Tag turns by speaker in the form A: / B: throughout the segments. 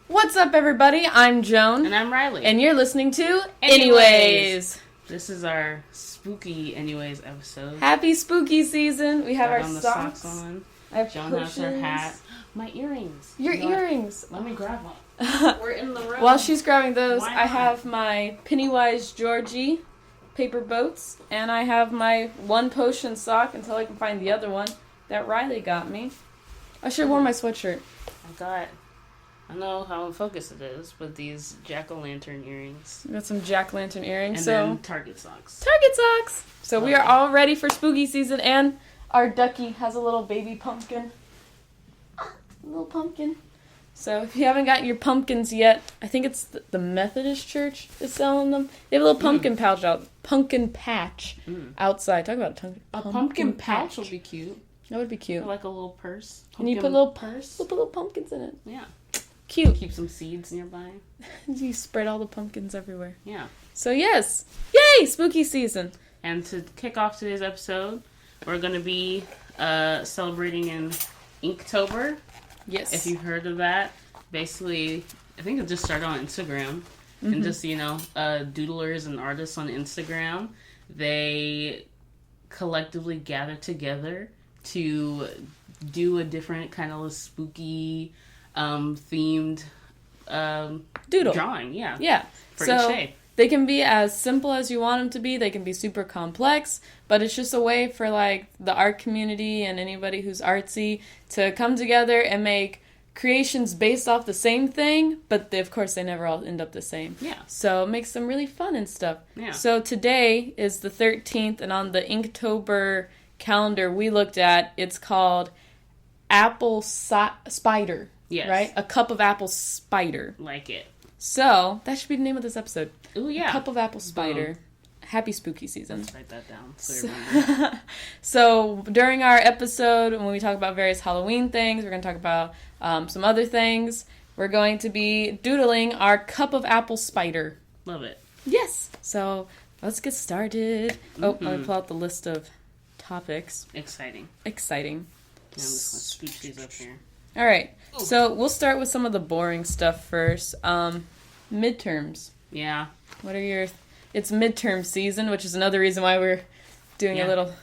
A: What's up, everybody? I'm Joan.
B: And I'm Reilly.
A: And you're listening to Anyways.
B: This is our spooky Anyways episode.
A: Happy spooky season. We have
B: Got
A: our
B: on the
A: socks.
B: on.
A: I have
B: Joan
A: potions.
B: has her hat. My earrings.
A: Your earrings.
B: Let me grab one. We're in the room.
A: While she's grabbing those,
B: Why
A: I
B: not?
A: have my Pennywise Georgie paper boats. And I have my one potion sock until I can find the other one that Reilly got me. I should have worn my sweatshirt.
B: I know how in focus it is, but these jack-o'-lantern earrings.
A: I got some jack-o'-lantern earrings.
B: And
A: so
B: then Target socks.
A: Target socks! So we are all ready for spooky season, and our ducky has a little baby pumpkin. A little pumpkin. So if you haven't gotten your pumpkins yet, I think it's the Methodist Church is selling them. They have a little pumpkin patch outside. Talk about
B: a pumpkin pouch would be cute.
A: That would be cute.
B: Or like a little purse.
A: And you put little pumpkins in it.
B: Yeah.
A: Cute.
B: Keep some seeds nearby.
A: You spread all the pumpkins everywhere.
B: Yeah.
A: So yes. Yay! Spooky season.
B: And to kick off today's episode, we're going to be celebrating in Inktober.
A: Yes.
B: If you've heard of that. Basically, I think it just started on Instagram. And just, doodlers and artists on Instagram, they collectively gather together to do a different kind of spooky themed
A: doodle
B: drawing.
A: Yeah.
B: For each day.
A: They can be as simple as you want them to be. They can be super complex, but it's just a way for the art community and anybody who's artsy to come together and make creations based off the same thing, but of course they never all end up the same.
B: Yeah.
A: So it makes them really fun and stuff.
B: Yeah.
A: So today is the 13th, and on the Inktober calendar we looked at, it's called Apple Spider.
B: Yes.
A: Right? A cup of apple spider.
B: Like it.
A: So, that should be the name of this episode.
B: Ooh, yeah.
A: A cup of apple spider.
B: Boom.
A: Happy spooky season.
B: Let's write that down so you remember.
A: So, during our episode, when we talk about various Halloween things, we're going to talk about some other things. We're going to be doodling our cup of apple spider.
B: Love it.
A: Yes. So, let's get started. Oh, let me pull out the list of topics.
B: Exciting.
A: Yeah,
B: I'm just going to scooch these up here.
A: All right. Ooh. So, we'll start with some of the boring stuff first. Midterms.
B: Yeah.
A: What are your... It's midterm season, which is another reason why we're doing a little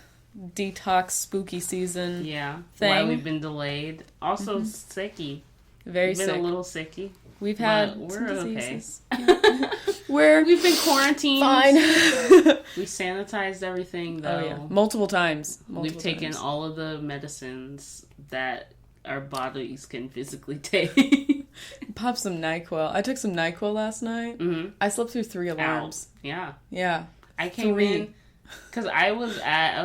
A: detox spooky season thing.
B: Why we've been delayed. Also, sicky.
A: Very
B: We've
A: sick.
B: been a little sicky.
A: We've had
B: we're
A: some diseases.
B: Okay.
A: We've
B: been quarantined.
A: Fine.
B: We sanitized everything, though.
A: Oh, yeah. Multiple times.
B: We've taken all of the medicines that our bodies can physically take.
A: Pop some NyQuil. I took some NyQuil last night. Mm-hmm. I slept through 3 alarms.
B: Ow. Yeah.
A: Yeah.
B: I came in because I was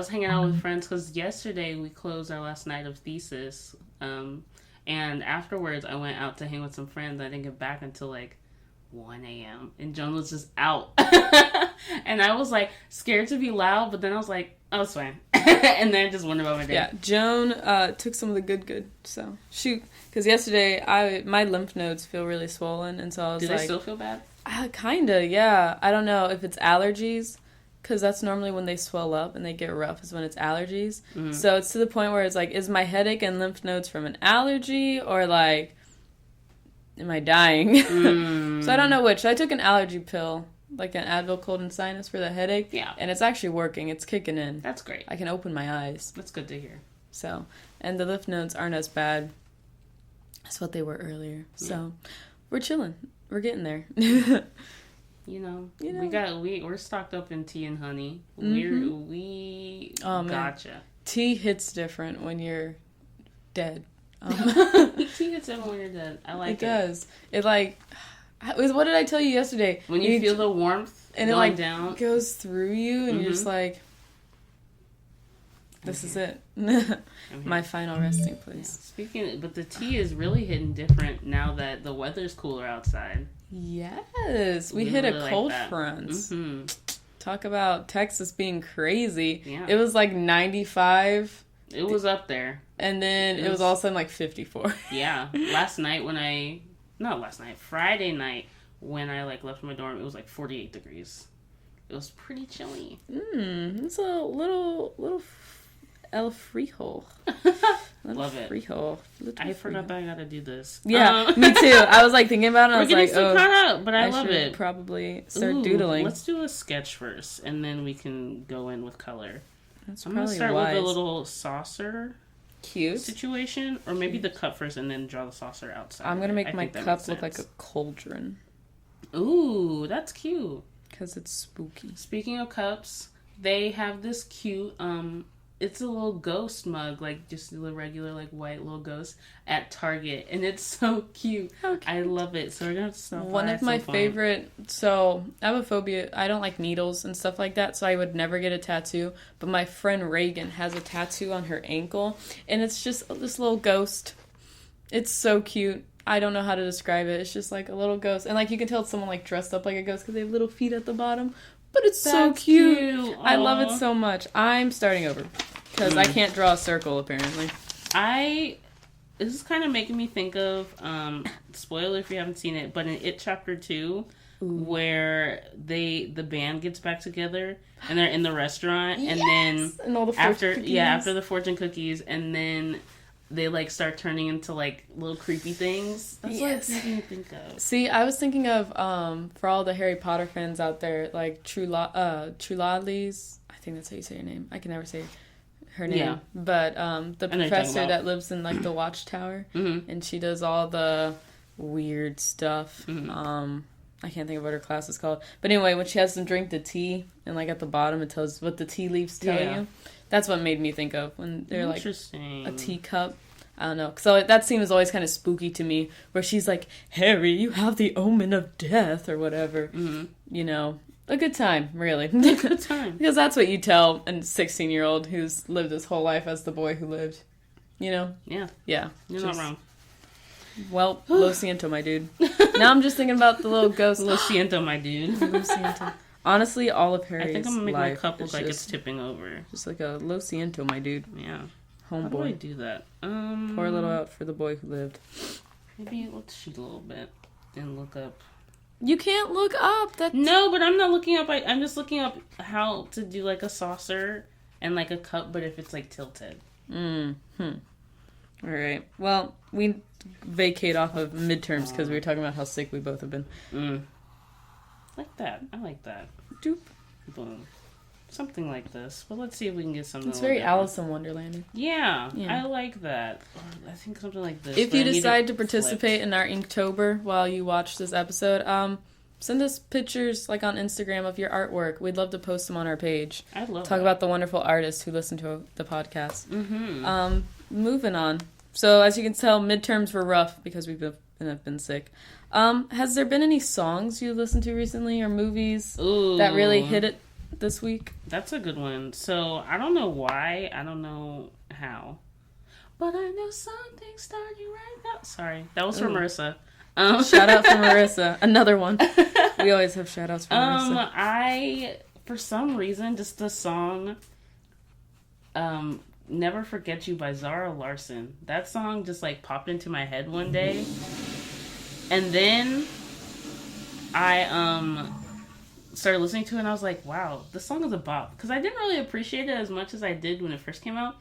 B: hanging out with friends because yesterday we closed our last night of thesis. And afterwards I went out to hang with some friends. I didn't get back until 1 a.m. and Joan was just out. And I was scared to be loud, but then I was like, oh, it's fine. And then I just went about my day.
A: Yeah, Joan took some of the good. So because yesterday my lymph nodes feel really swollen, and so I was
B: Do they still feel bad?
A: Kinda, yeah. I don't know if it's allergies, because that's normally when they swell up and they get rough is when it's allergies. Mm-hmm. So it's to the point where it's is my headache and lymph nodes from an allergy, or am I dying? So I don't know which. So I took an allergy pill, an Advil cold and sinus for the headache.
B: Yeah.
A: And it's actually working. It's kicking in.
B: That's great.
A: I can open my eyes.
B: That's good to hear.
A: So, and the lymph nodes aren't as bad as what they were earlier. Yeah. So, we're chilling. We're getting there.
B: We're stocked up in tea and honey. We gotcha.
A: Tea hits different when you're dead.
B: Tea hits different when you're dead. I like it.
A: It does. It what did I tell you yesterday?
B: When you feel the warmth
A: and
B: going
A: it
B: down,
A: goes through you, and you're just this is it. My final resting place.
B: Yeah. But the tea is really hitting different now that the weather's cooler outside.
A: Yes, we hit really a cold front. Mm-hmm. Talk about Texas being crazy. Yeah. It was 95.
B: It was up there.
A: And then it was all of a sudden 54.
B: Yeah. Friday night when I left my dorm, it was 48 degrees. It was pretty chilly.
A: It's a little El Frijol.
B: Love it.
A: Frijol.
B: I forgot that I gotta do this.
A: Yeah, me too. I was like thinking about it. I was like,
B: so caught up, but I love it.
A: Probably start doodling.
B: Let's do a sketch first, and then we can go in with color. I'm
A: gonna
B: start with a little saucer.
A: Cute
B: situation, or maybe the cup first, and then draw the saucer outside.
A: I'm gonna make my cup look like a cauldron.
B: Ooh, that's cute.
A: Because it's spooky.
B: Speaking of cups, they have this cute, it's a little ghost mug, like just a regular, like white little ghost at Target, and it's so cute. I love it. So we're gonna have to stop
A: one of my favorite. So I have a phobia. I don't like needles and stuff like that, so I would never get a tattoo. But my friend Reagan has a tattoo on her ankle, and it's just this little ghost. It's so cute. I don't know how to describe it. It's just like a little ghost, and like you can tell it's someone like dressed up like a ghost because they have little feet at the bottom. But it's so cute. I love it so much. I'm starting over because I can't draw a circle apparently.
B: This is kind of making me think of spoiler if you haven't seen it, but in It Chapter 2, where the band gets back together and they're in the restaurant, and then
A: and all the
B: after the fortune cookies, and then they like start turning into like little creepy things. That's what it's making me think of.
A: See, I was thinking of for all the Harry Potter fans out there, like Trulalli's. I think that's how you say her name. I can never say her name. Yeah. But the professor that lives in like the Watchtower, and she does all the weird stuff. I can't think of what her class is called. But anyway, when she has them drink the tea, and like at the bottom it tells what the tea leaves tell you. That's what made me think of when they're like a teacup. I don't know. So that scene was always kind of spooky to me, where she's like, Harry, you have the omen of death, or whatever. You know, a good time, really. A good time. Because that's what you tell a 16-year-old who's lived his whole life as the boy who lived. You know?
B: Yeah.
A: Yeah.
B: You're not wrong.
A: Well, lo siento, my dude. Now I'm just thinking about the little ghost.
B: Lo siento, my dude.
A: Lo siento. Honestly, all of Harry's
B: I think I'm gonna make my cup look like
A: just,
B: it's tipping over.
A: Just like a lo siento, my dude.
B: Yeah.
A: Homeboy.
B: How do I do that?
A: Pour a little out for the boy who lived.
B: Maybe let's shoot a little bit and look up.
A: You can't look up.
B: No, but I'm not looking up. I'm just looking up how to do like a saucer and like a cup, but if it's like tilted.
A: All right. Well, we vacate off of midterms because we were talking about how sick we both have been.
B: Like that. I like that.
A: Doop.
B: Boom. Something like this. But let's see if we can get something.
A: It's very Alice in Wonderland.
B: Yeah, I like that. I think something like this.
A: If you decide to participate in our Inktober while you watch this episode, send us pictures like on Instagram of your artwork. We'd love to post them on our page.
B: I'd love
A: Talk about the wonderful artists who listen to the podcast. Moving on. So as you can tell, midterms were rough because we've been sick. Has there been any songs you listened to recently or movies that really hit it this week?
B: That's a good one. So I don't know why. I don't know how. But I know something's starting right now. Sorry. That was for Marissa.
A: Shout out for Marissa. Another one. We always have shout outs for Marissa.
B: For some reason, just the song Never Forget You by Zara Larsson. That song just like popped into my head one day. And then I started listening to it and I was like, wow, this song is a bop. Because I didn't really appreciate it as much as I did when it first came out.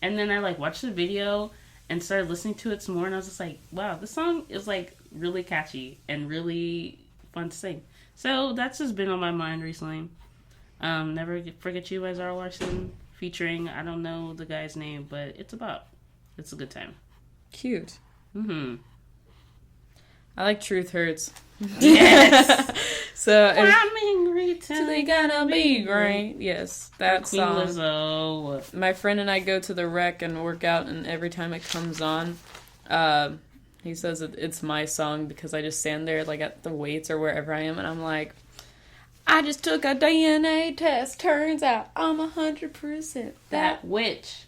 B: And then I like watched the video and started listening to it some more and I was just like, wow, this song is like really catchy and really fun to sing. So that's just been on my mind recently. Never Forget You by Zara Larsson featuring, I don't know the guy's name, but it's a bop. It's a good time.
A: Cute. I like Truth Hurts.
B: Yes.
A: So
B: I'm angry till
A: they gonna be great. Yes, that
B: Queen
A: song.
B: Lizzo.
A: My friend and I go to the rec and work out, and every time it comes on, he says it's my song because I just stand there like at the weights or wherever I am, and I'm like, I just took a DNA test. Turns out I'm 100%
B: that witch.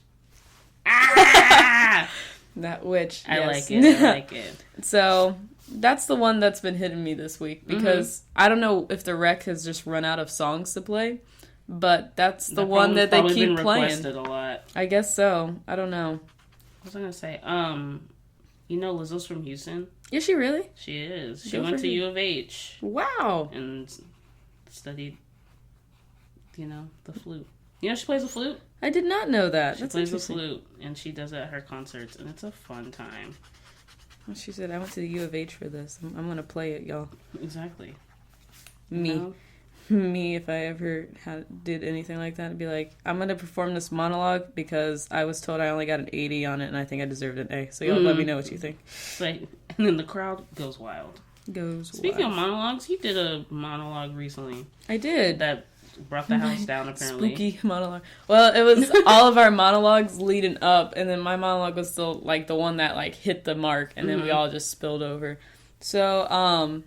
B: Ah!
A: That witch.
B: I
A: yes.
B: like it. I like it.
A: So that's the one that's been hitting me this week because I don't know if the rec has just run out of songs to play, but that's the one that they keep playing.
B: Requested a lot.
A: I guess so. I don't know.
B: What was I gonna say? You know Lizzo's from Houston?
A: Is she really?
B: She is. She went to U of H.
A: Wow.
B: And studied, the flute. You know she plays the flute?
A: I did not know that.
B: She
A: That's
B: plays the
A: interesting.
B: flute, and she does it at her concerts, and it's a fun time.
A: Well, she said, I went to the U of H for this. I'm going to play it, y'all.
B: Exactly.
A: Me.
B: You know?
A: Me, if I ever did anything like that, I'd be like, I'm going to perform this monologue because I was told I only got an 80 on it and I think I deserved an A. So y'all let me know what you think.
B: Like, and then the crowd goes wild. Speaking of monologues, you did a monologue recently.
A: I did.
B: That brought the house down, apparently.
A: Spooky monologue. Well, it was all of our monologues leading up, and then my monologue was still, like, the one that, like, hit the mark, and then we all just spilled over. So,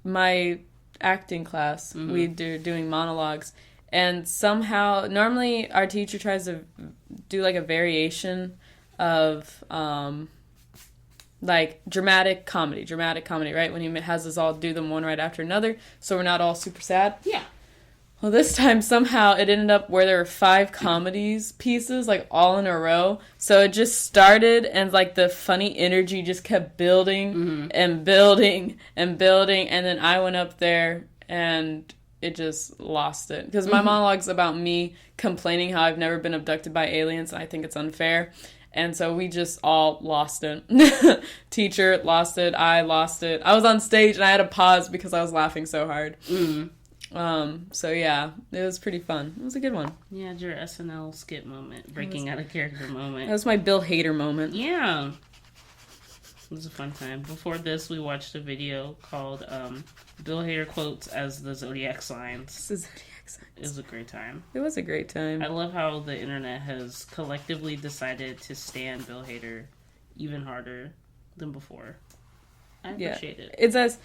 A: my acting class, we were doing monologues, and somehow, normally our teacher tries to do, like, a variation of, like, dramatic comedy, right? When he has us all do them one right after another, so we're not all super sad.
B: Yeah.
A: Well, this time, somehow, it ended up where there were 5 comedies pieces, like, all in a row. So it just started, and, like, the funny energy just kept building and building and building. And then I went up there, and it just lost it. Because my monologue's about me complaining how I've never been abducted by aliens, and I think it's unfair. And so we just all lost it. Teacher lost it. I lost it. I was on stage, and I had to pause because I was laughing so hard. So yeah, it was pretty fun. It was a good one.
B: Yeah, your SNL skit moment, breaking out of character moment.
A: That was my Bill Hader moment.
B: Yeah. It was a fun time. Before this, we watched a video called Bill Hader Quotes as the Zodiac Signs.
A: The Zodiac Signs.
B: It was a great time.
A: It was a great time.
B: I love how the internet has collectively decided to stand Bill Hader even harder than before. I appreciate it.
A: It's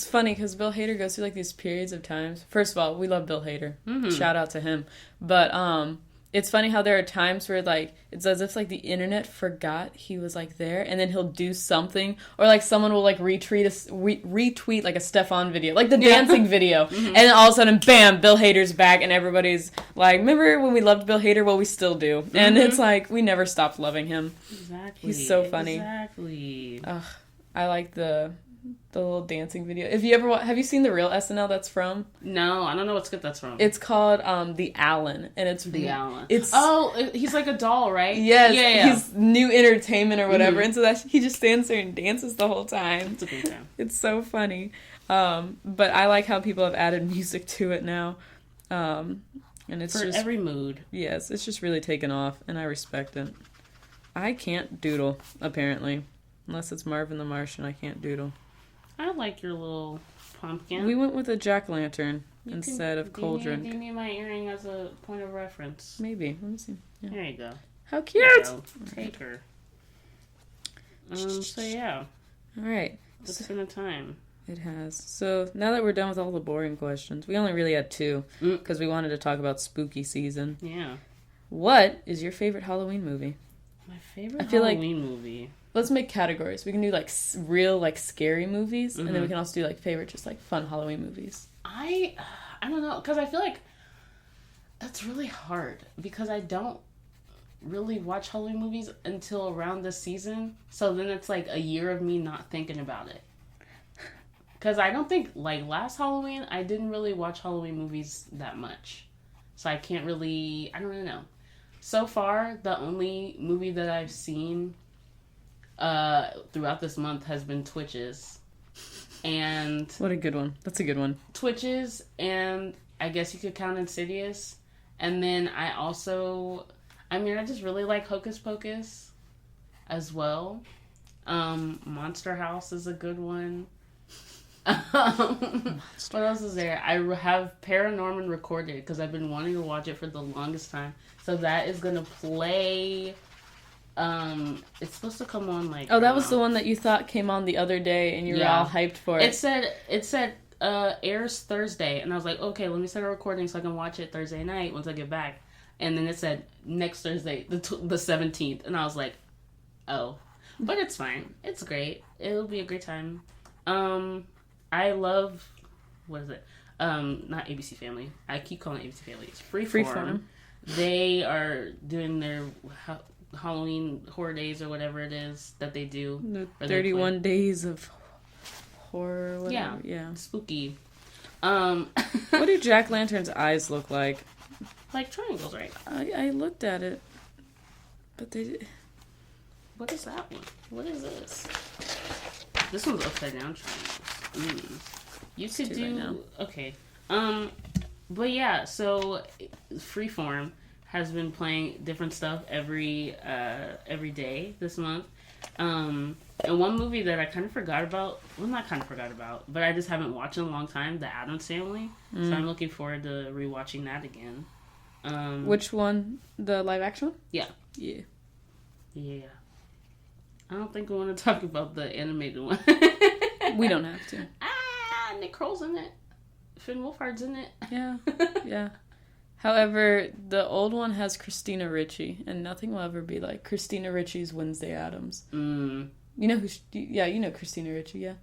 A: funny because Bill Hader goes through like these periods of times. First of all, we love Bill Hader. Shout out to him. But it's funny how there are times where like it's as if like the internet forgot he was like there, and then he'll do something, or like someone will like retweet like a Stefan video, like the dancing video, and then all of a sudden, bam, Bill Hader's back, and everybody's like, "Remember when we loved Bill Hader? Well, we still do." And it's like we never stopped loving him.
B: Exactly.
A: He's so funny.
B: Exactly.
A: I like the little dancing video. If you ever have you seen the real SNL that's from?
B: No, I don't know what skit that's from.
A: It's called The Allen, and it's
B: The Allen.
A: It's
B: he's like a doll, right?
A: Yes,
B: yeah.
A: He's new entertainment or whatever, and so that he just stands there and dances the whole time.
B: It's a good time.
A: It's so funny. But I like how people have added music to it now, and it's
B: for
A: just
B: every mood.
A: Yes, it's just really taken off, and I respect it. I can't doodle apparently, unless it's Marvin the Martian. I can't doodle.
B: I like your little pumpkin.
A: We went with a jack-o'-lantern instead of cauldron.
B: Do you need my earring as a point of reference?
A: Maybe. Let me see. Yeah.
B: There you go.
A: How cute!
B: Take her. So yeah.
A: Alright.
B: It's been a time.
A: It has. So now that we're done with all the boring questions, we only really had 2, because we wanted to talk about spooky season.
B: Yeah.
A: What is your favorite Halloween movie?
B: My favorite Halloween movie?
A: Let's make categories. We can do like real like scary movies, and then we can also do like favorite just like fun Halloween movies.
B: I don't know, because I feel like that's really hard because I don't really watch Halloween movies until around this season. So then it's like a year of me not thinking about it. Because I don't think, like last Halloween, I didn't really watch Halloween movies that much. So I don't really know. So far, the only movie that I've seen throughout this month has been Twitches. And
A: what a good one. That's a good one.
B: Twitches, and I guess you could count Insidious. And then I just really like Hocus Pocus as well. Monster House is a good one. What else is there? I have Paranorman Recorded because I've been wanting to watch it for the longest time. So that is gonna play. It's supposed to come on like.
A: Oh, that was the one that you thought came on the other day, and you were all hyped for it.
B: It said airs Thursday, and I was like, okay, let me set a recording so I can watch it Thursday night once I get back. And then it said next Thursday, the 17th, and I was like, oh, but it's fine. It's great. It'll be a great time. I love, what is it? Not ABC Family. I keep calling it ABC Family. It's Freeform. They are doing their Halloween Horror Days or whatever it is that they do.
A: The 31 Days of Horror. Whatever.
B: Yeah. Spooky.
A: What do jack-o'-lanterns' eyes look like?
B: Like triangles, right?
A: I looked at it, but they...
B: What is that one? What is this? This one's upside down triangles. You could do... Right now. Okay. But yeah, so Freeform has been playing different stuff every day this month. And one movie that I kind of forgot about, well, not kind of forgot about, but I just haven't watched in a long time, The Addams Family. So I'm looking forward to rewatching that again.
A: Which one? The live action one?
B: Yeah.
A: Yeah.
B: Yeah. I don't think we want to talk about the animated one.
A: We don't have to.
B: Nick Kroll's in it. Finn Wolfhard's in it.
A: Yeah. Yeah. However, the old one has Christina Ricci, and nothing will ever be like Christina Ricci's Wednesday Addams. You know who? You know Christina Ricci. Yeah,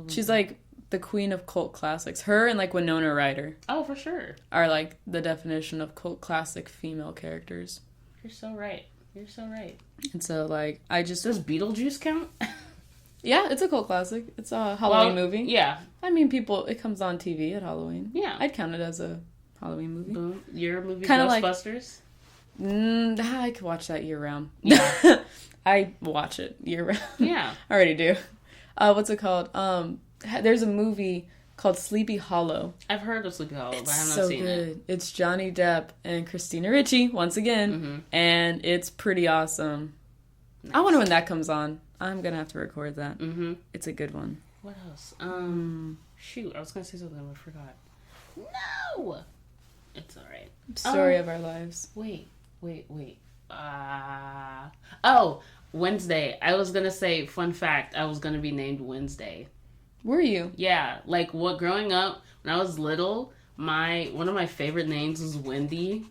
A: she's like the queen of cult classics. Her and like Winona Ryder.
B: Oh, for sure.
A: Are like the definition of cult classic female characters.
B: You're so right. You're so right.
A: And so like does
B: Beetlejuice count?
A: Yeah, it's a cult classic. It's a Halloween movie.
B: Yeah.
A: I mean, it comes on TV at Halloween.
B: Yeah.
A: I'd count it as a Halloween movie.
B: Boom. Your movie,
A: kinda
B: Ghostbusters?
A: I could watch that year round. Yeah. I watch it year round.
B: Yeah.
A: I already do. What's it called? There's a movie called Sleepy Hollow.
B: I've heard of Sleepy Hollow, but I have not
A: so
B: seen
A: good.
B: it.
A: It's Johnny Depp and Christina Ricci, once again. And it's pretty awesome. Nice. I wonder when that comes on. I'm going to have to record that. It's a good one.
B: What else? Shoot, I was going to say something, but I forgot. No! It's alright.
A: Story of our lives.
B: Wait. Oh, Wednesday. I was going to say, fun fact, I was going to be named Wednesday.
A: Were you?
B: Yeah. Like, growing up, when I was little, one of my favorite names was Wendy.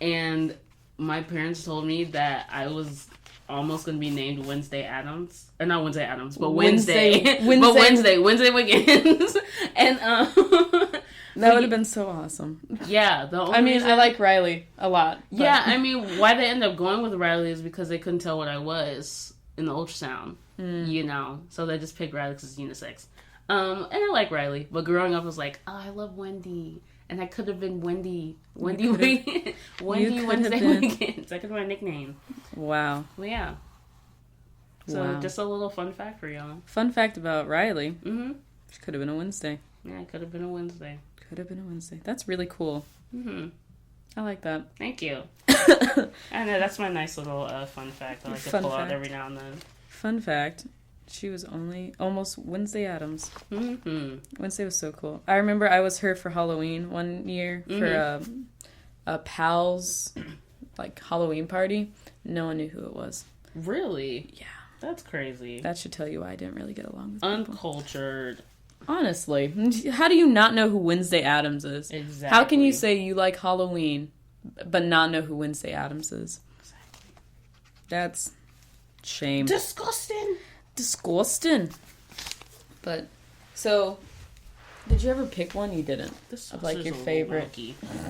B: And my parents told me that I was almost going to be named Wednesday Addams. Or not Wednesday Addams, but Wednesday. Wednesday Wiggins. And,
A: that would have been so awesome.
B: Yeah.
A: I like Reilly a lot.
B: But... Yeah, I mean, why they ended up going with Reilly is because they couldn't tell what I was in the ultrasound. You know? So they just picked Reilly because it's unisex. And I like Reilly. But growing up, I was like, oh, I love Wendy. And I could have been Wendy. Wendy Wiggins. Wednesday Wiggins. That could be my nickname.
A: Wow.
B: Well, yeah. So just a little fun fact for y'all.
A: Fun fact about Reilly. She could have been a Wednesday.
B: Yeah, it could have been a Wednesday.
A: Could have been a Wednesday. That's really cool. I like that.
B: Thank you. I know, that's my nice little fun fact. I like to pull out every now and then.
A: Fun fact. She was almost Wednesday Addams. Wednesday was so cool. I remember I was her for Halloween one year for a pal's like Halloween party. No one knew who it was.
B: Really?
A: Yeah.
B: That's crazy.
A: That should tell you why I didn't really get along with
B: Uncultured.
A: People. Honestly. How do you not know who Wednesday Addams is?
B: Exactly.
A: How can you say you like Halloween but not know who Wednesday Addams is?
B: Exactly.
A: That's shame.
B: Disgusting.
A: But, so, did you ever pick one? You didn't. Of like your favorite.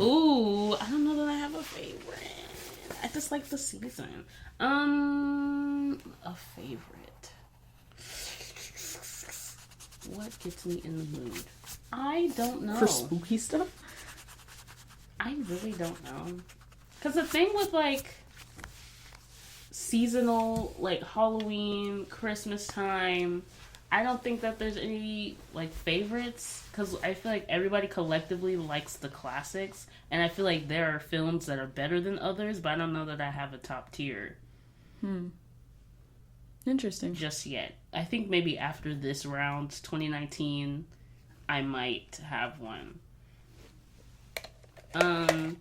B: Ooh, I don't know that I have a favorite. I just like the season. A favorite. What gets me in the mood? I don't know.
A: For spooky stuff?
B: I really don't know. Because the thing with, like, seasonal, like, Halloween, Christmas time, I don't think that there's any, like, favorites. Because I feel like everybody collectively likes the classics. And I feel like there are films that are better than others, but I don't know that I have a top tier.
A: Interesting.
B: Just yet. I think maybe after this round, 2019, I might have one. Because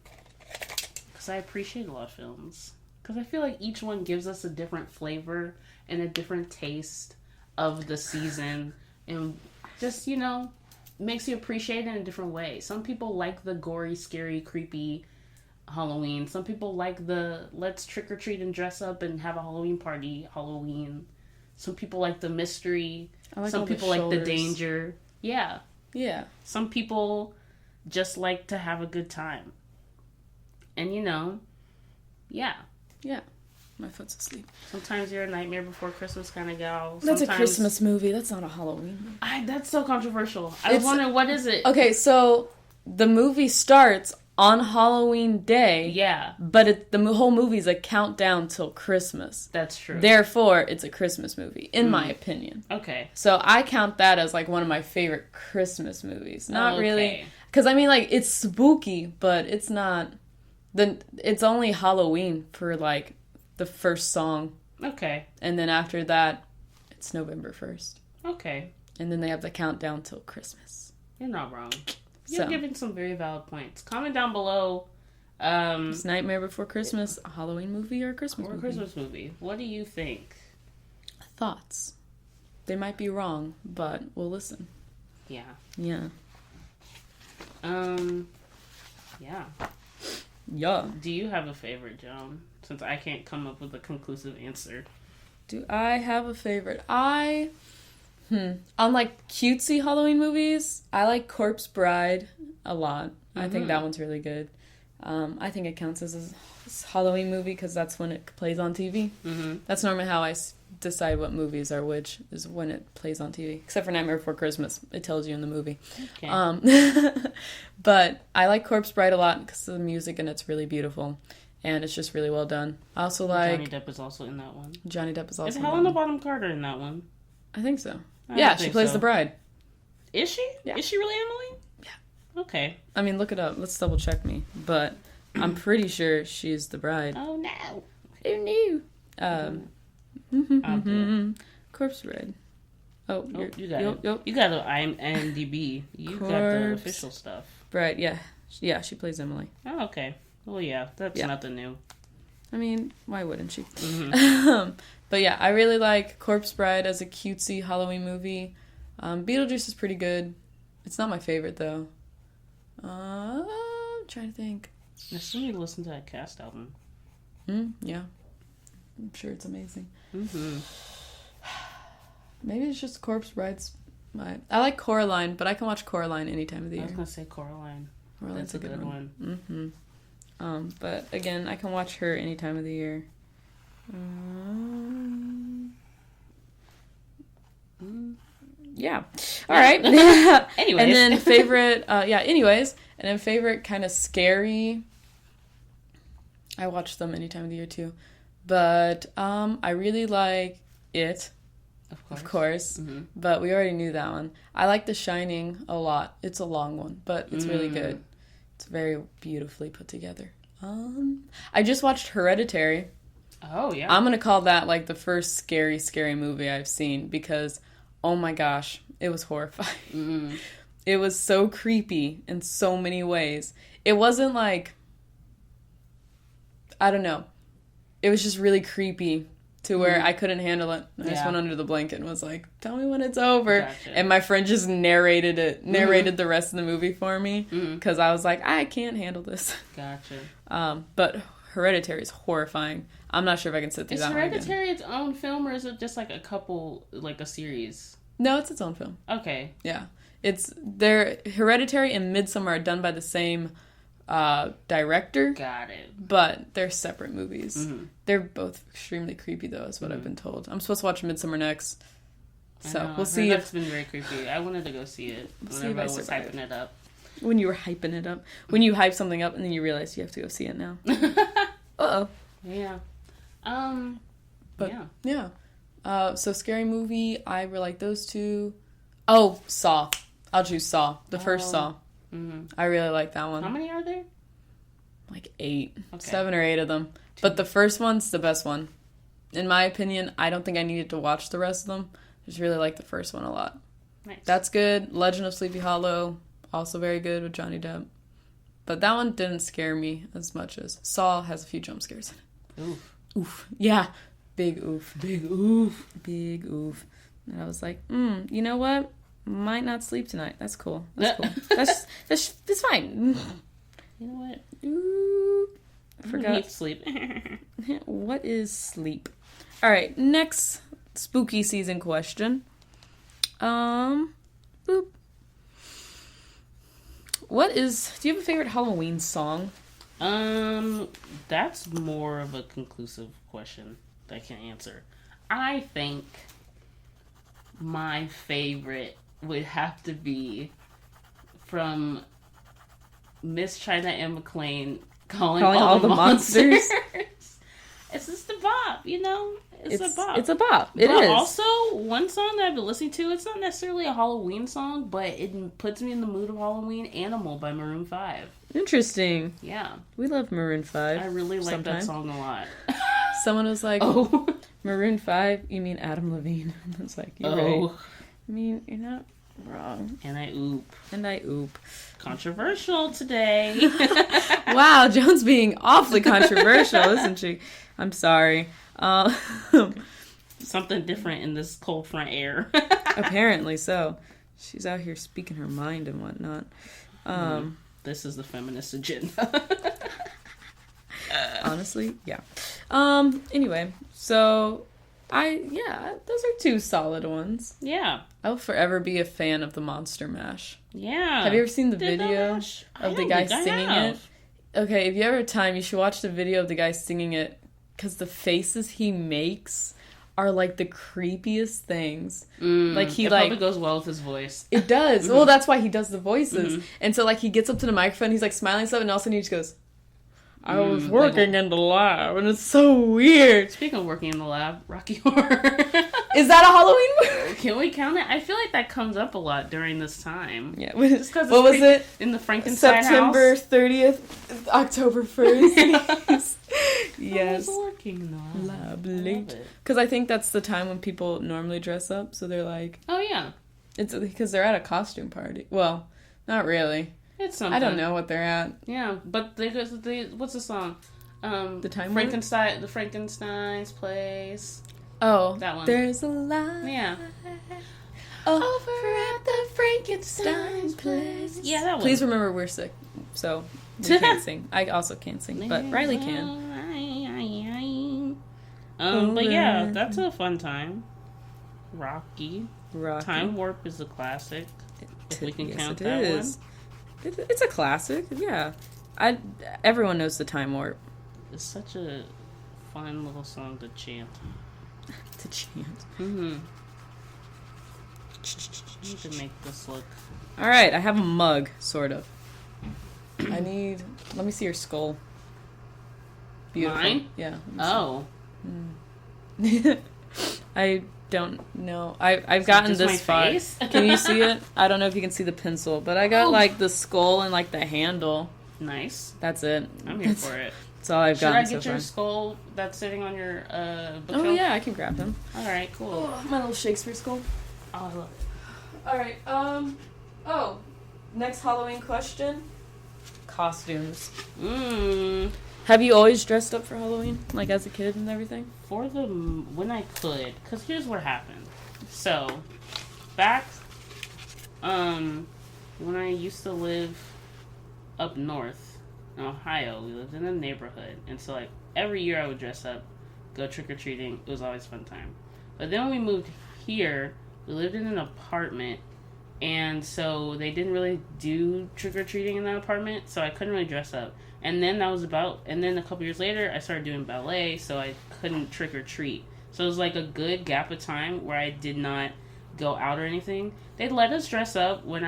B: I appreciate a lot of films. Because I feel like each one gives us a different flavor and a different taste of the season. And just, you know, makes you appreciate it in a different way. Some people like the gory, scary, creepy Halloween. Some people like the let's trick or treat and dress up and have a Halloween party Halloween. Some people like the mystery. Some people like the danger. Yeah.
A: Yeah.
B: Some people just like to have a good time. And you know, yeah.
A: Yeah. My foot's asleep.
B: Sometimes you're a Nightmare Before Christmas kind of gal.
A: That's a Christmas movie. That's not a Halloween movie.
B: That's so controversial. I was wondering, what is it?
A: Okay, so the movie starts on Halloween Day.
B: Yeah.
A: But the whole movie's a countdown till Christmas.
B: That's true.
A: Therefore, it's a Christmas movie, in my opinion.
B: Okay.
A: So I count that as, like, one of my favorite Christmas movies. Not really. Because, I mean, like, it's spooky, but it's not... It's only Halloween for, like, the first song.
B: Okay.
A: And then after that, it's November 1st.
B: Okay.
A: And then they have the countdown till Christmas.
B: You're not wrong. You're giving some very valid points. Comment down below. Is
A: Nightmare Before Christmas a Halloween movie or a Christmas movie?
B: Or a Christmas movie. What do you think?
A: Thoughts. They might be wrong, but we'll listen.
B: Yeah.
A: Yeah.
B: Yeah.
A: Yeah.
B: Do you have a favorite, Joan? Since I can't come up with a conclusive answer.
A: Do I have a favorite? On, like, cutesy Halloween movies, I like Corpse Bride a lot. I think that one's really good. I think it counts as a Halloween movie because that's when it plays on TV. Mm-hmm. That's normally how I decide what movies are which, is when it plays on TV. Except for Nightmare Before Christmas. It tells you in the movie. Okay. But I like Corpse Bride a lot because the music in it's really beautiful. And it's just really well done. I also like...
B: Johnny Depp is also in that one.
A: Johnny Depp is also
B: in that one. Is Helena Bonham Carter in that one?
A: I think so. Yeah, she plays the bride.
B: Is she?
A: Yeah.
B: Is she really Emily?
A: Yeah.
B: Okay.
A: I mean, look it up. Let's double check me. But I'm pretty sure she's the bride.
B: Oh, no.
A: Oh, no. Corpse Bride. Oh,
B: you got it. You got the IMDb. You got the official stuff.
A: Bride, yeah. Yeah, she plays Emily.
B: Oh, okay. Well, yeah, that's nothing new.
A: I mean, why wouldn't she? Mm-hmm. But yeah, I really like Corpse Bride as a cutesy Halloween movie. Beetlejuice is pretty good. It's not my favorite, though. I'm trying to think.
B: I still need to listen to that Cast album.
A: Yeah. I'm sure it's amazing.
B: Mm-hmm.
A: Maybe it's just Corpse Bride's... I like Coraline, but I can watch Coraline any time of the year.
B: I was going to say Coraline.
A: Coraline's
B: That's a good one.
A: Mm-hmm. But again, I can watch her any time of the year. Yeah. All right.
B: Anyways.
A: And then favorite, anyways. And then favorite kind of scary. I watch them any time of the year too. But I really like It. Of course. Mm-hmm. But we already knew that one. I like The Shining a lot. It's a long one, but it's really good. It's very beautifully put together. I just watched Hereditary.
B: Oh, yeah.
A: I'm going to call that like the first scary movie I've seen because, oh my gosh, it was horrifying. Mm. It was so creepy in so many ways. It wasn't like, I don't know. It was just really creepy to where I couldn't handle it. I just went under the blanket and was like, tell me when it's over. Gotcha. And my friend just narrated the rest of the movie for me because I was like, I can't handle this.
B: Gotcha.
A: But Hereditary is horrifying. I'm not sure if I can sit through that one again.
B: Is Hereditary its own film or is it just like a series?
A: No, it's its own film.
B: Okay.
A: Yeah. Hereditary and Midsommar are done by the same director.
B: Got it.
A: But they're separate movies. Mm-hmm. They're both extremely creepy, though, is what I've been told. I'm supposed to watch Midsommar next. So we'll see.
B: That's been very creepy. I wanted to go see it whenever I was hyping it up.
A: When you were hyping it up. When you hype something up and then you realize you have to go see it now. Uh-oh.
B: Yeah.
A: So scary movie, I really like those two. Oh, Saw. I'll choose Saw. The first Saw. Mm-hmm. I really like that one.
B: How many are there?
A: Like 8. Okay. 7 or 8 of them. 2. But the first one's the best one. In my opinion, I don't think I needed to watch the rest of them. I just really like the first one a lot.
B: Nice.
A: That's good. Legend of Sleepy Hollow, also very good with Johnny Depp. But that one didn't scare me as much as Saw has a few jump scares in it.
B: Oof.
A: Oof. Yeah. Big oof.
B: Big oof.
A: Big oof. And I was like, you know what? Might not sleep tonight. That's cool. That's cool. That's fine.
B: You know what?
A: Ooh, I forgot.
B: Need sleep.
A: What is sleep? All right, next spooky season question. Boop. Do you have a favorite Halloween song?
B: That's more of a conclusive question that I can answer. I think my favorite would have to be from Miss China and McClain calling all the monsters. It's just a bop, you know? It's a bop.
A: It's a bop.
B: It is. Also, one song that I've been listening to, it's not necessarily a Halloween song, but it puts me in the mood of Halloween, Animal by Maroon 5.
A: Interesting.
B: Yeah.
A: We love Maroon 5.
B: I really like that song a lot.
A: Someone was like, oh, Maroon 5? You mean Adam Levine? I was like, you're right. I mean, you're not wrong.
B: And I oop. Controversial today.
A: Wow, Joan's being awfully controversial, isn't she? I'm sorry.
B: Something different in this cold front air.
A: Apparently so. She's out here speaking her mind and whatnot.
B: This is the feminist agenda.
A: Honestly, yeah. Anyway, so those are two solid ones.
B: Yeah.
A: I'll forever be a fan of the Monster Mash.
B: Yeah.
A: Have you ever seen the video of the guy singing it? Okay, if you ever have time, you should watch the video of the guy singing it, because the faces he makes are like the creepiest things. Like it
B: probably goes well with his voice.
A: It does. Well, that's why he does the voices. And so like he gets up to the microphone, he's like smiling stuff, and all of a sudden he just goes, I was working in the lab, and it's so weird.
B: Speaking of working in the lab, Rocky Horror.
A: Is that a Halloween movie?
B: Can we count it? I feel like that comes up a lot during this time.
A: Yeah. Just what was it?
B: In the Frankenstein
A: September
B: house?
A: 30th, October 1st. Yes.
B: I was working in the lab.
A: Lovely. Because I think that's the time when people normally dress up, so they're like...
B: Oh, yeah.
A: It's because they're at a costume party. Well, not really.
B: It's something.
A: I don't know what they're at.
B: Yeah, but what's the song?
A: The Time
B: Frankenstein, The Frankenstein's Place.
A: Oh,
B: that one.
A: There's a lie.
B: Yeah.
A: Over at the Frankenstein's place.
B: Yeah, that one.
A: Please remember we're sick, so we can't sing. I also can't sing, but Reilly can.
B: But yeah, that's a fun time. Rocky. Time Warp is a classic. If we can count that one.
A: It's a classic, yeah. Everyone knows the Time Warp.
B: It's such a fun little song to chant.
A: Mm-hmm.
B: I need to make this look.
A: Alright, I have a mug, sort of. Let me see your skull. Beautiful.
B: Mine?
A: Yeah.
B: Oh.
A: I don't know. I've gotten this far.
B: Face?
A: Can you see it? I don't know if you can see the pencil, but I got like the skull and like the handle.
B: Nice.
A: That's it.
B: I'm here for it.
A: That's all I've gotten so far.
B: Should I get your skull that's sitting on your bookshelf?
A: Oh yeah, I can grab them.
B: All right, cool.
A: Oh, my little Shakespeare skull.
B: Oh, I love it.
A: All right. Next Halloween question. Costumes. Have you always dressed up for Halloween, like as a kid and everything?
B: When I could, because here's what happened. So, back, when I used to live up north in Ohio, we lived in a neighborhood, and so like every year I would dress up, go trick or treating. It was always a fun time. But then when we moved here, we lived in an apartment, and so they didn't really do trick or treating in that apartment, so I couldn't really dress up. And then a couple years later, I started doing ballet, so I couldn't trick or treat. So it was like a good gap of time where I did not go out or anything. They'd let us dress up when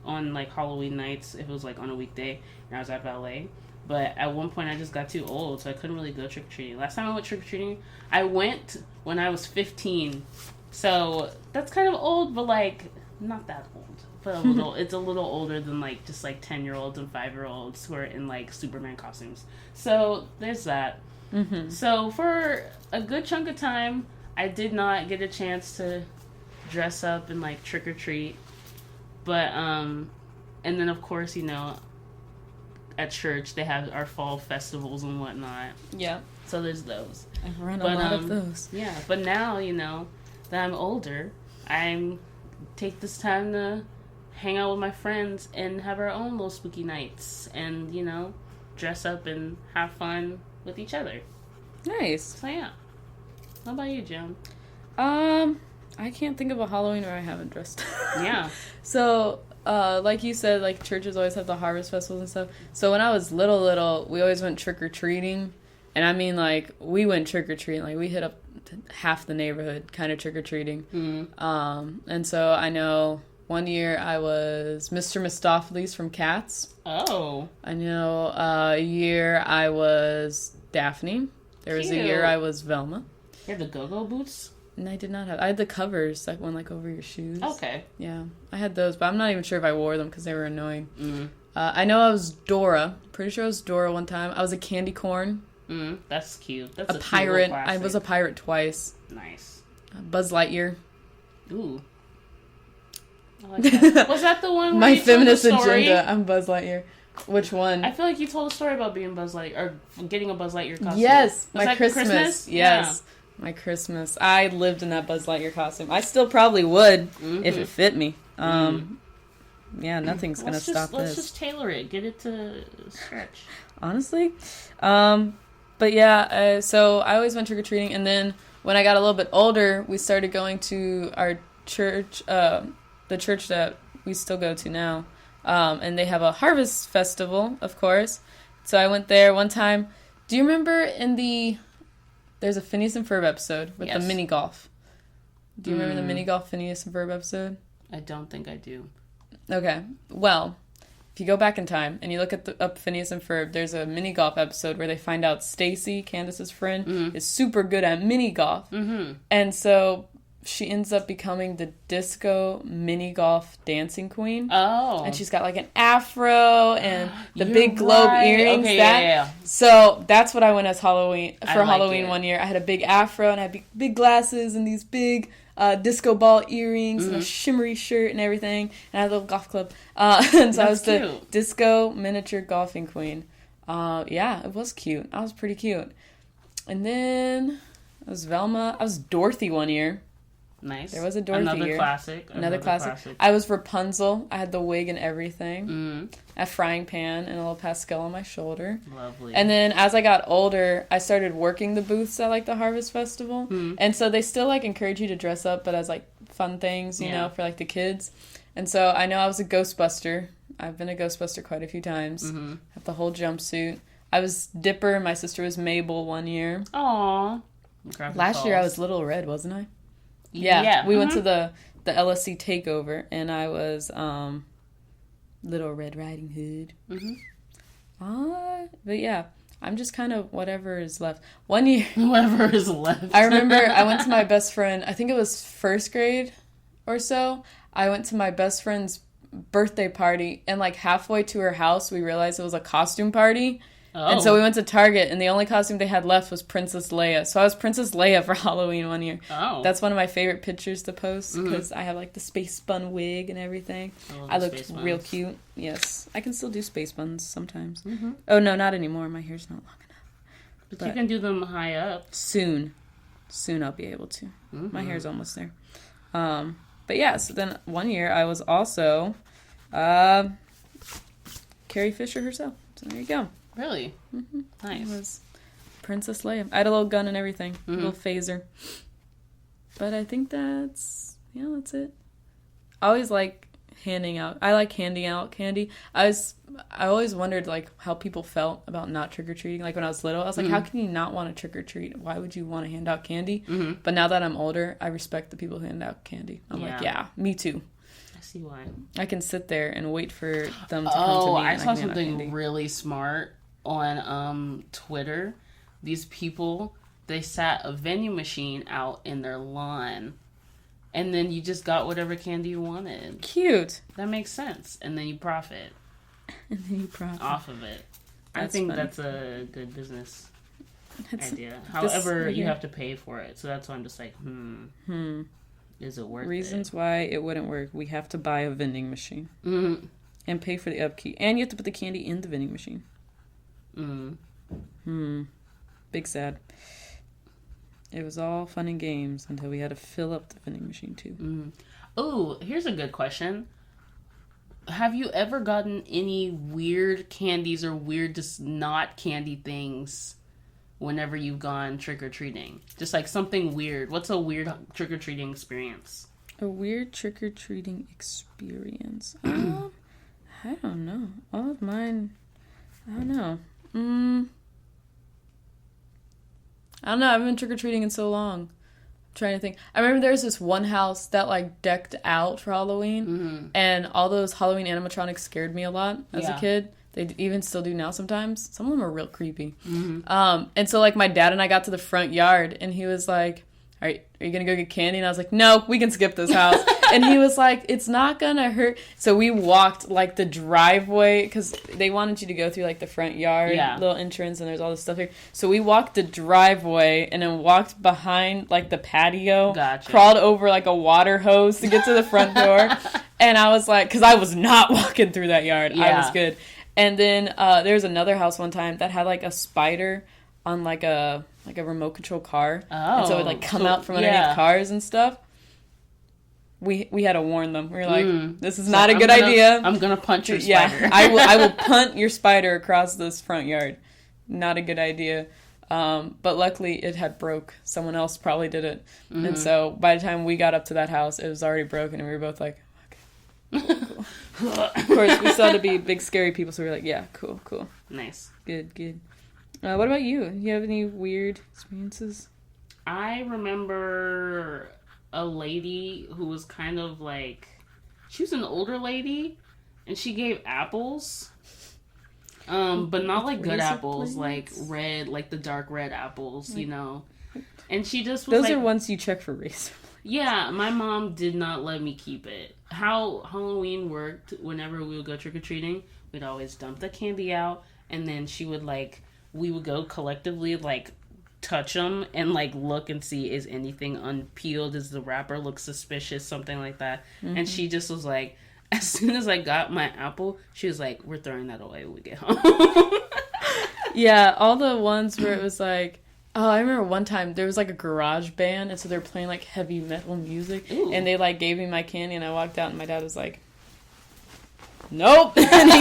B: on like Halloween nights, if it was like on a weekday, and I was at ballet. But at one point, I just got too old, so I couldn't really go trick or treating. Last time I went trick or treating, I went when I was 15. So that's kind of old, but like not that old. But it's a little older than like just like 10-year-olds and 5-year-olds who are in like Superman costumes. So there's that. Mm-hmm. So for a good chunk of time, I did not get a chance to dress up and like trick or treat. But and then of course, you know, at church they have our fall festivals and whatnot.
A: Yeah.
B: So there's those.
A: I've run a lot of those.
B: Yeah, but now, you know, that I'm older, I take this time to hang out with my friends and have our own little spooky nights and, you know, dress up and have fun with each other.
A: Nice.
B: So yeah. How about you, Joan?
A: I can't think of a Halloween where I haven't dressed.
B: Yeah.
A: So like you said, like churches always have the harvest festivals and stuff. So when I was little, we always went trick or treating, and I mean like we went trick or treating, like we hit up half the neighborhood, kind of trick or treating. And so I know one year I was Mr. Mistopheles from Cats.
B: Oh.
A: I know a year I was Daphne. There was a year I was Velma.
B: You had the go-go boots?
A: And I did not have. I had the covers that went like over your shoes.
B: Okay.
A: Yeah, I had those, but I'm not even sure if I wore them because they were annoying. I know I was Dora. Pretty sure I was Dora one time. I was a candy corn.
B: That's cute. That's
A: a pirate. I was a pirate twice.
B: Nice.
A: Buzz Lightyear.
B: Ooh. I like that. Was that the one where
A: My
B: you
A: feminist
B: told the story?
A: agenda. I'm Buzz Lightyear. Which one?
B: I feel like you told a story about being Buzz Lightyear or getting a Buzz Lightyear costume.
A: Yes,
B: Was
A: my
B: that
A: Christmas. Yes, yeah. My Christmas. I lived in that Buzz Lightyear costume. I still probably would if it fit me. Yeah, nothing's gonna stop this.
B: Let's just tailor it. Get it to stretch.
A: Honestly, but yeah. So I always went trick or treating, and then when I got a little bit older, we started going to our church, the church that we still go to now. And they have a harvest festival, of course. So I went there one time. Do you remember there's a Phineas and Ferb episode with the mini golf? Do you remember the mini golf Phineas and Ferb episode?
B: I don't think I do.
A: Okay. Well, if you go back in time and you look at up Phineas and Ferb, there's a mini golf episode where they find out Stacy, Candace's friend, is super good at mini golf. And so she ends up becoming the disco mini golf dancing queen. Oh. And she's got like an afro and the big globe earrings.
B: Okay, yeah.
A: So that's what I went as Halloween one year. I had a big afro and I had big glasses and these big disco ball earrings and a shimmery shirt and everything. And I had a little golf club. And so I was the disco miniature golfing queen. Yeah, it was cute. I was pretty cute. And then I was Velma. I was Dorothy one year.
B: Nice.
A: There was a Dorothy
B: Another
A: year.
B: classic.
A: Another classic. I was Rapunzel. I had the wig and everything. A frying pan and a little pastel on my shoulder.
B: Lovely.
A: And then as I got older, I started working the booths at like the Harvest Festival. And so they still like encourage you to dress up, but as like fun things, you know, for like the kids. And so I know I was a Ghostbuster. I've been a Ghostbuster quite a few times. Have the whole jumpsuit. I was Dipper. My sister was Mabel one year.
B: Aww.
A: Last year I was Little Red, wasn't I? Yeah. We went to the LSC takeover, and I was Little Red Riding Hood. But yeah, I'm just kind of whatever is left. One year,
B: whatever is left.
A: I remember I went to my best friend. I think it was first grade or so. I went to my best friend's birthday party, and like halfway to her house, we realized it was a costume party. And so we went to Target, and the only costume they had left was Princess Leia. So I was Princess Leia for Halloween one year. That's one of my favorite pictures to post, because I have, like, the space bun wig and everything. I looked real cute. Yes. I can still do space buns sometimes. Oh, no, not anymore. My hair's not long enough.
B: But you can do them high up.
A: Soon. Soon I'll be able to. My hair's almost there. But, yeah, so then one year I was also Carrie Fisher herself. So there you go.
B: Really? Nice.
A: It was Princess Leia. I had a little gun and everything. A little phaser. But I think that's it. I always like handing out candy. I always wondered, like, how people felt about not trick-or-treating. Like, when I was little, I was like, how can you not want to trick-or-treat? Why would you want to hand out candy? But now that I'm older, I respect the people who hand out candy. I'm like, yeah, me too.
B: I see why.
A: I can sit there and wait for them to come to me.
B: I saw something really smart on Twitter. These people, they sat a vending machine out in their lawn, and then you just got whatever candy you wanted.
A: Cute.
B: That makes sense. And then you profit. Off of it. I think funny. That's a good business idea. However, you have to pay for it. So that's why I'm just like, is it worth
A: Reasons why it wouldn't work. We have to buy a vending machine. And pay for the upkeep. And you have to put the candy in the vending machine. Big sad. It was all fun and games until we had to fill up the vending machine too.
B: Oh, here's a good question. Have you ever gotten any weird candies or weird just not candy things whenever you've gone trick-or-treating? Just like something weird. What's a weird trick-or-treating experience?
A: A weird trick-or-treating experience. I don't know. All of mine, I don't know. I don't know. I haven't been trick-or-treating in so long. I'm trying to think. I remember there was this one house that, like, decked out for Halloween, and all those Halloween animatronics scared me a lot as a kid. They even still do now sometimes. Some of them are real creepy. And so, like, my dad and I got to the front yard, and he was like, are you going to go get candy? And I was like, no, we can skip this house. And he was like, it's not going to hurt. So we walked, like, the driveway, because they wanted you to go through, like, the front yard, little entrance, and there's all this stuff here. So we walked the driveway and then walked behind, like, the patio. Gotcha. Crawled over, like, a water hose to get to the front door. And I was like, because I was not walking through that yard. I was good. And then there was another house one time that had, like, a spider on, like a remote control car. Oh. And so it would, like, come out from underneath cars and stuff. We had to warn them. We were like, this is not a good idea.
B: I'm going to punch your spider.
A: Yeah, I will punt your spider across this front yard. Not a good idea. But luckily it had broke. Someone else probably did it. And so by the time we got up to that house, it was already broken. And we were both like, okay, cool. Of course, we still had to be big, scary people. So we were like, yeah, cool.
B: Nice.
A: Good. What about you? Do you have any weird experiences?
B: I remember a lady who was kind of like, she was an older lady, and she gave apples, but not like good apples, like red, like the dark red apples, you know. And she just was
A: those are ones you check for razor blades.
B: Yeah, my mom did not let me keep it. How Halloween worked, whenever we would go trick-or-treating, we'd always dump the candy out, and then she would, like, we would go collectively, like, touch them and, like, look and see, is anything unpeeled? Does the wrapper look suspicious? Something like that. And she just was like, as soon as I got my apple, she was like, we're throwing that away when we get home.
A: Yeah, all the ones where it was like, oh, I remember one time there was, like, a garage band, and so they were playing, like, heavy metal music. Ooh. And they, like, gave me my candy, and I walked out, and my dad was like, nope. And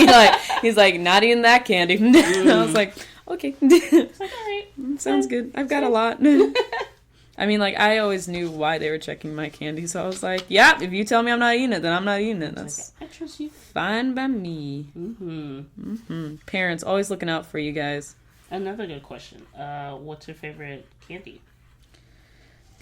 A: he's like, not eating that candy. And I was like, okay.
B: It's like, all right.
A: Sounds good. I've got a lot. I mean, like, I always knew why they were checking my candy, so I was like, yeah, if you tell me I'm not eating it, then I'm not eating it. That's
B: I trust you.
A: Fine by me. Parents, always looking out for you guys.
B: Another good question. What's your favorite candy?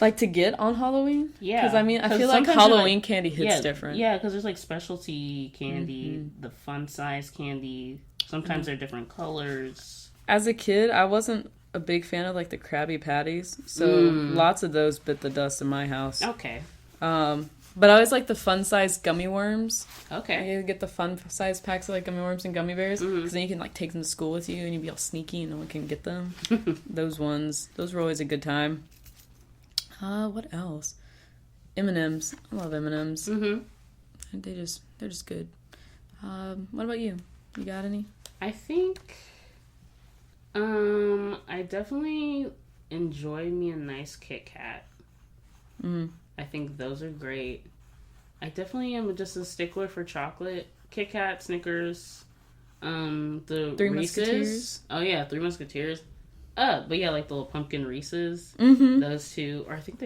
A: Like, to get on Halloween?
B: Yeah.
A: Because, I mean, I feel like Halloween candy hits different.
B: Yeah, because there's, like, specialty candy, the fun size candy. Sometimes they're different colors.
A: As a kid, I wasn't a big fan of, like, the Krabby Patties. So, lots of those bit the dust in my house.
B: Okay.
A: But I always like the fun-size gummy worms.
B: Okay.
A: You get the fun-size packs of, like, gummy worms and gummy bears. Because then you can, like, take them to school with you and you'd be all sneaky and no one can get them. Those ones. Those were always a good time. What else? M&Ms. I love M&Ms. They're just good. What about you? You got any?
B: I think, I definitely enjoy me a nice Kit Kat. I think those are great. I definitely am just a stickler for chocolate. Kit Kat, Snickers, the
A: Three
B: Reese's.
A: Musketeers.
B: Oh yeah, Three Musketeers. But yeah, like the little pumpkin Reese's. Those two, or I think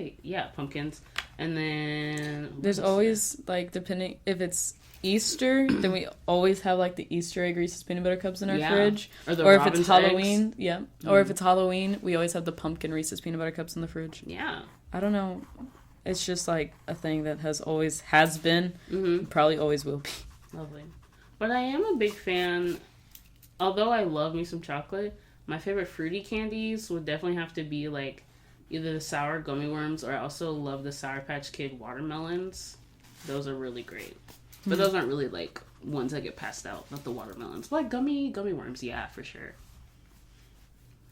B: pumpkins. And then
A: there's always like, depending if it's Easter, then we always have like the Easter egg Reese's peanut butter cups in our fridge. Or if it's Halloween, or if it's Halloween, we always have the pumpkin Reese's peanut butter cups in the fridge.
B: Yeah.
A: I don't know. It's just like a thing that has been, probably always will be.
B: Lovely. But I am a big fan. Although I love me some chocolate, my favorite fruity candies would definitely have to be like either the sour gummy worms, or I also love the Sour Patch Kid watermelons. Those are really great. But those aren't really like ones that get passed out, not the watermelons. But like gummy worms, yeah, for sure.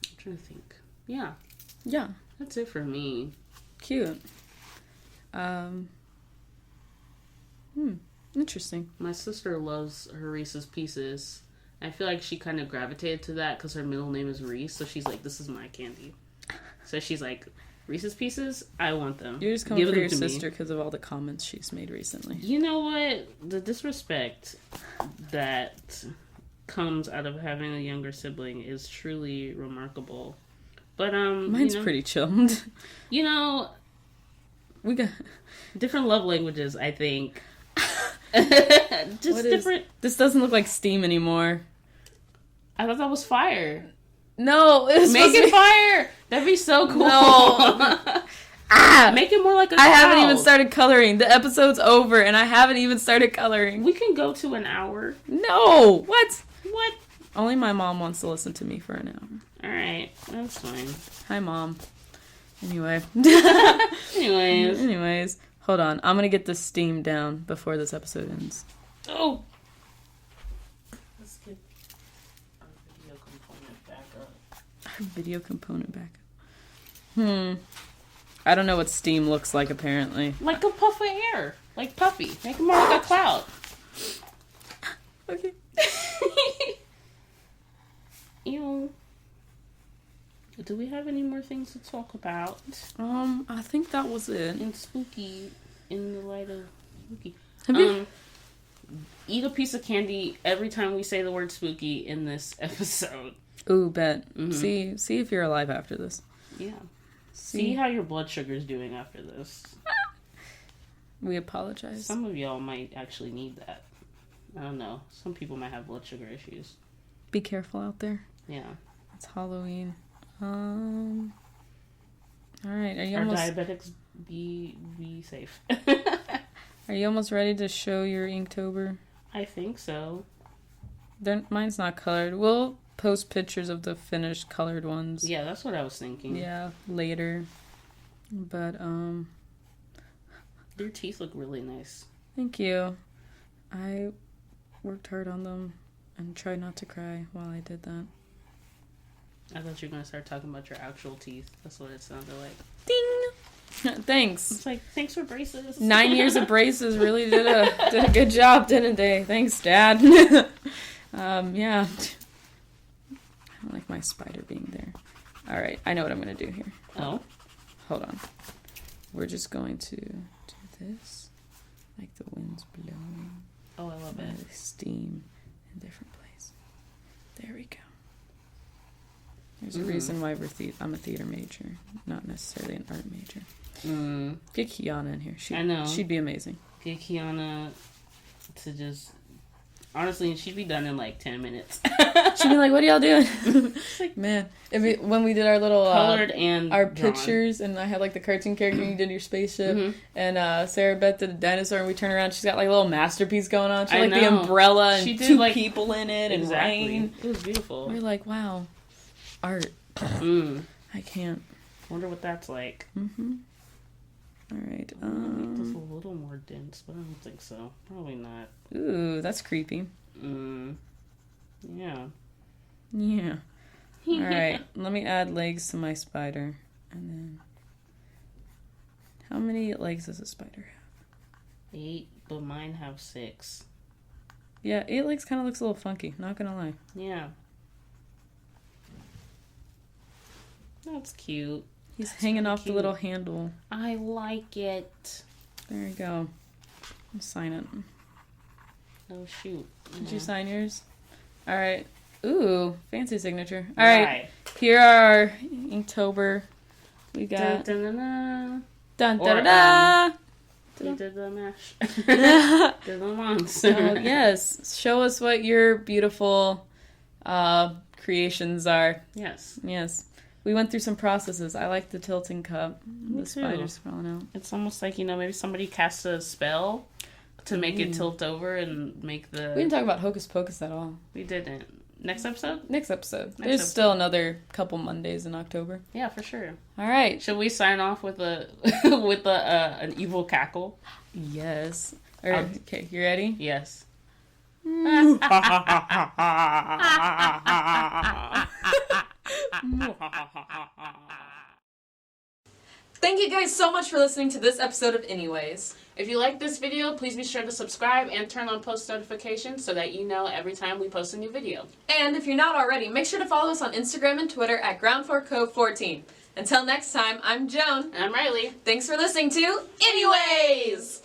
B: I'm trying to think. Yeah.
A: Yeah.
B: That's it for me.
A: Cute. Interesting.
B: My sister loves her Reese's Pieces. I feel like she kind of gravitated to that because her middle name is Reese, so she's like, this is my candy. So she's like, Reese's Pieces, I want them.
A: You're just coming for your sister because of all the comments she's made recently.
B: You know what? The disrespect that comes out of having a younger sibling is truly remarkable. But
A: mine's pretty chilled.
B: You know,
A: We got
B: different love languages, I think. Just different.
A: This doesn't look like steam anymore.
B: I thought that was fire.
A: No, it's
B: make it fire. That'd be so cool.
A: No.
B: Make it more like a
A: I haven't even started coloring. The episode's over, and I haven't even started coloring.
B: We can go to an hour.
A: No. What?
B: What?
A: Only my mom wants to listen to me for an hour.
B: All right, that's fine.
A: Hi, Mom. Anyway.
B: Anyways.
A: Hold on. I'm going to get the steam down before this episode ends.
B: Oh. Let's get our video component back up.
A: Our video component back up. I don't know what steam looks like, apparently.
B: Like a puff of air. Like puffy. Make it more like a cloud.
A: Okay.
B: Ew. Do we have any more things to talk about?
A: I think that was it.
B: In the light of spooky.
A: Have you...
B: Eat a piece of candy every time we say the word spooky in this episode.
A: Ooh, bet. Mm-hmm. See if you're alive after this.
B: Yeah. See how your blood sugar's doing after this.
A: We apologize.
B: Some of y'all might actually need that. I don't know. Some people might have blood sugar issues.
A: Be careful out there.
B: Yeah.
A: It's Halloween. All right. Are you
B: diabetics be safe?
A: Are you almost ready to show your Inktober?
B: I think so.
A: Mine's not colored. We'll post pictures of the finished colored ones.
B: Yeah, that's what I was thinking.
A: Yeah, later. But
B: your teeth look really nice.
A: Thank you. I worked hard on them and tried not to cry while I did that.
B: I thought you were going to start talking about your actual teeth. That's what it sounded like.
A: Ding! Thanks.
B: It's like, thanks for braces.
A: 9 years of braces really did a good job, didn't they? Thanks, Dad. Yeah. I don't like my spider being there. All right, I know what I'm going to do here.
B: Oh?
A: Hold on. We're just going to do this. Like the wind's blowing.
B: Oh, I love it.
A: Steam in different places. There we go. There's a reason why I'm a theater major, not necessarily an art major. Get Kiana in here.
B: I know.
A: She'd be amazing.
B: Get Kiana to just... Honestly, she'd be done in like 10 minutes.
A: She'd be like, what are y'all doing? Man, when we did our little...
B: Colored and
A: our
B: drawn.
A: Pictures, and I had like the cartoon character, and you did your spaceship, and Sarah Beth did a dinosaur, and we turn around, she's got like a little masterpiece going on. She had like the umbrella and two people in it, and rain.
B: It was beautiful.
A: We're like, wow. Art. I can't.
B: Wonder what that's like.
A: All right.
B: Make this a little more dense, but I don't think so. Probably not.
A: Ooh, that's creepy.
B: Yeah.
A: Yeah. All right. Let me add legs to my spider, and then how many legs does a spider have?
B: 8, but mine have 6.
A: Yeah, 8 legs kind of looks a little funky. Not gonna lie.
B: Yeah. That's cute.
A: He's hanging off the little handle.
B: I like it.
A: There you go. I'll sign it.
B: Oh, shoot.
A: Did you sign yours? All right. Ooh, fancy signature. All right. Here are our Inktober. We got...
B: Dun, dun, dun,
A: dun, dun, dun, dun.
B: We did the mash. Did the monster.
A: Yes. Show us what your beautiful creations are.
B: Yes.
A: Yes. We went through some processes. I like the tilting cup. The spider's crawling out.
B: It's almost like, maybe somebody cast a spell to make it tilt over and make the...
A: We didn't talk about Hocus Pocus at all.
B: We didn't. Next episode?
A: Next episode. There's still another couple Mondays in October.
B: Yeah, for sure.
A: All right.
B: Should we sign off with an evil cackle?
A: Yes. Okay, you ready?
B: Yes.
A: Thank you guys so much for listening to this episode of Anyways.
B: If you like this video, please be sure to subscribe and turn on post notifications so that you know every time we post a new video.
A: And if you're not already, make sure to follow us on Instagram and Twitter at Ground4Co14. Until next time, I'm Joan.
B: And I'm Reilly.
A: Thanks for listening to Anyways!